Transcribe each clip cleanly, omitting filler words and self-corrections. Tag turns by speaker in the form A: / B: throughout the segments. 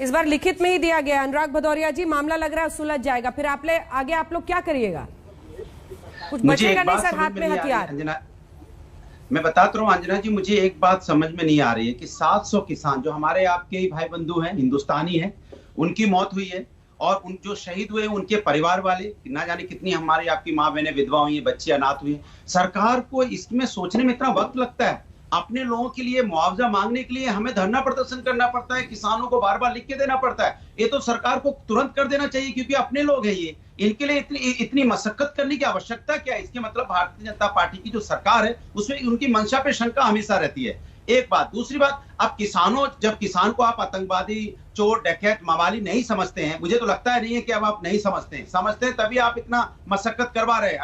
A: इस बार लिखित में ही दिया गया। अनुराग भदौरिया जी, मामला लग रहा है सुलझ जाएगा, फिर आगे आप लोग क्या करिएगा? कुछ बचेगा नहीं सर हाथ में हथियार?
B: अंजना, मैं बताता हूँ अंजना जी, मुझे एक बात समझ में नहीं आ रही है कि 700 किसान जो हमारे आपके ही भाई बंधु हैं, हिंदुस्तानी हैं, उनकी मौत हुई है और उन जो शहीद हुए उनके परिवार वाले, ना जाने कितनी हमारी आपकी माँ बहनें विधवा हुई हैं, बच्चे अनाथ हुए हैं। सरकार को इसमें सोचने में इतना वक्त लगता है। अपने लोगों के लिए मुआवजा मांगने के लिए हमें धरना प्रदर्शन करना पड़ता है, किसानों को बार बार लिख के देना पड़ता है। ये तो सरकार को तुरंत कर देना चाहिए, क्योंकि अपने लोग हैं ये, इनके लिए इतनी मशक्कत करने की आवश्यकता क्या है? इसके मतलब भारतीय जनता पार्टी की जो सरकार है उसमें उनकी मंशा पे शंका हमेशा रहती है। एक बात। दूसरी बात, अब जब किसान को आप आतंकवादी, चोर, डकैत, मवाली नहीं समझते हैं, मुझे तो लगता है नहीं है कि अब आप नहीं समझते हैं तभी आप इतना मशक्कत करवा रहे हैं।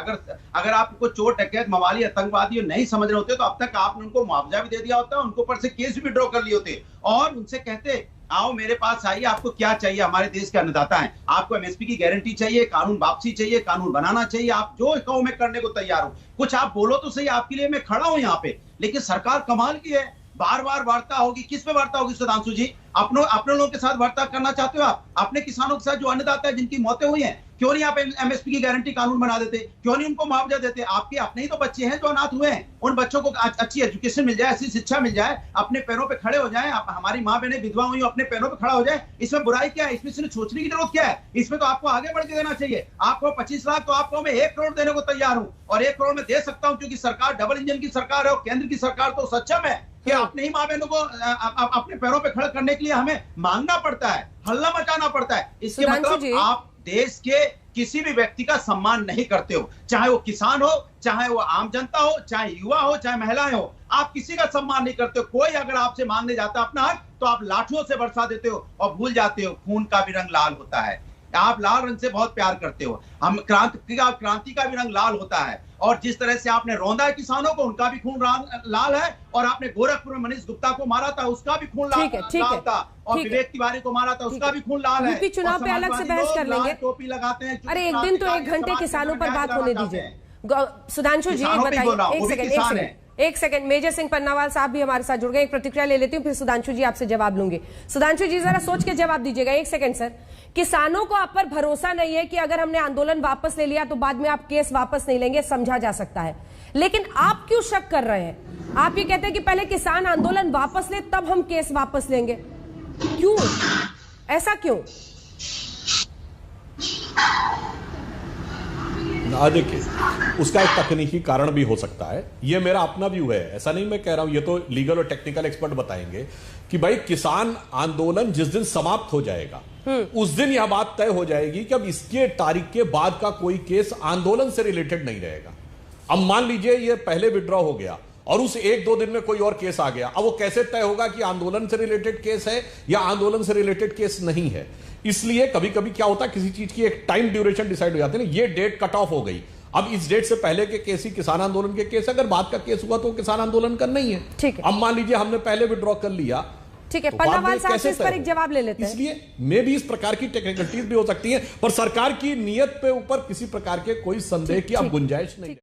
B: अगर आपको चोर, डकैत, मवाली, आतंकवादी नहीं समझ रहे होते तो अब तक आपने उनको मुआवजा भी दे दिया होता, उनको ऊपर से केस भी विड्रॉ कर लिए होते और उनसे कहते आओ मेरे पास आइए, आपको क्या चाहिए? हमारे देश के अन्नदाता हैं, आपको एमएसपी की गारंटी चाहिए, कानून वापसी चाहिए, कानून बनाना चाहिए, आप जो कहो मैं करने को तैयार हूं। कुछ आप बोलो तो सही, आपके लिए मैं खड़ा हूं यहाँ पे। लेकिन सरकार कमाल की है, बार बार वार्ता होगी। किस पे वार्ता होगी सुधांशु जी? अपने लोगों के साथ वार्ता करना चाहते हो आप? अपने किसानों के साथ जो अन्नदाता है, जिनकी मौतें हुई हैं, क्यों नहीं आप एमएसपी की गारंटी कानून बना देते? क्यों नहीं उनको मुआवजा देते? आपके अपने ही तो बच्चे हैं जो अनाथ हुए हैं, उन बच्चों को अच्छी एजुकेशन मिल जाए, अच्छी शिक्षा मिल जाए, अपने पैरों पे खड़े हो जाए। हमारी माँ बहनें विधवा हुई, अपने पैरों पे खड़ा हो जाए। इसमें बुराई क्या है? इसमें सिर्फ सोचने की जरूरत क्या है? इसमें तो आपको आगे बढ़ के देना चाहिए। आपको 25 लाख तो आपको मैं 1 करोड़ देने को तैयार हूं, और 1 करोड़ में दे सकता हूं, क्योंकि सरकार डबल इंजन की सरकार है और केंद्र की सरकार तो सक्षम है कि अपने ही माँ बहनों को अपने पैरों पे खड़ा करने के लिए हमें मांगना पड़ता है, हल्ला मचाना पड़ता है। इसके मतलब आप देश के किसी भी व्यक्ति का सम्मान नहीं करते हो, चाहे वो किसान हो, चाहे वो आम जनता हो, चाहे युवा हो, चाहे महिलाएं हो। आप किसी का सम्मान नहीं करते हो। कोई अगर आपसे मांगने जाता है अपना हक, तो आप लाठियों से बरसा देते हो और भूल जाते हो खून का भी रंग लाल होता है। आप लाल रंग से बहुत प्यार करते हो, हम क्रांति का भी रंग लाल होता है। और जिस तरह से आपने रौंदा है किसानों को, उनका भी खून लाल है। और आपने गोरखपुर में मनीष गुप्ता को मारा था, उसका भी खून लाल था। और विवेक तिवारी को मारा था, उसका भी खून लाल है।
A: यूपी चुनाव पे अलग से बहस कर लेंगे।
B: टोपी लगाते हैं।
A: अरे एक दिन तो 1 घंटे किसानों पर बात होने दीजिए। सुधांशु जी बताइए, एक सेकंड। मेजर सिंह पन्नावाल साहब भी हमारे साथ जुड़ गए, एक प्रतिक्रिया ले लेती हूँ, फिर सुधांशु जी आपसे जवाब लूंगी। सुधांशु जी जरा सोच के जवाब दीजिएगा। 1 सेकंड सर। किसानों को आप पर भरोसा नहीं है कि अगर हमने आंदोलन वापस ले लिया तो बाद में आप केस वापस नहीं लेंगे, समझा जा सकता है, लेकिन आप क्यों शक कर रहे हैं? आप ये कहते हैं कि पहले किसान आंदोलन वापस ले तब हम केस वापस लेंगे, क्यों? ऐसा क्यों?
C: देखिए, उसका एक तकनीकी कारण भी हो सकता है, ये मेरा अपना व्यू है, ऐसा नहीं मैं कह रहा हूं, ये तो लीगल और टेक्निकल एक्सपर्ट बताएंगे कि भाई किसान आंदोलन जिस दिन समाप्त हो जाएगा उस दिन यह बात तय हो जाएगी कि अब इसके तारीख के बाद का कोई केस आंदोलन से रिलेटेड नहीं रहेगा। अब मान लीजिए ये पहले विड्रॉ हो गया और उस 1-2 दिन में कोई और केस आ गया, अब वो कैसे तय होगा कि आंदोलन से रिलेटेड केस है या आंदोलन से रिलेटेड केस नहीं है? इसलिए कभी कभी क्या होता है, किसी चीज की एक टाइम ड्यूरेशन डिसाइड हो जाती है ना, ये डेट कट ऑफ हो गई, अब इस डेट से पहले के केस ही किसान आंदोलन के केस, अगर बाद का केस हुआ तो किसान आंदोलन का नहीं है।
A: ठीक है।
C: अब मान लीजिए हमने पहले विड्रॉ कर लिया,
A: ठीक है, पन्नावाल साहब से इस पर एक जवाब ले लेते हैं।
C: इसलिए मे भी इस प्रकार की टेक्निकलिटीज भी हो सकती है, पर सरकार की नीयत पे ऊपर किसी प्रकार के कोई संदेह की अब गुंजाइश नहीं।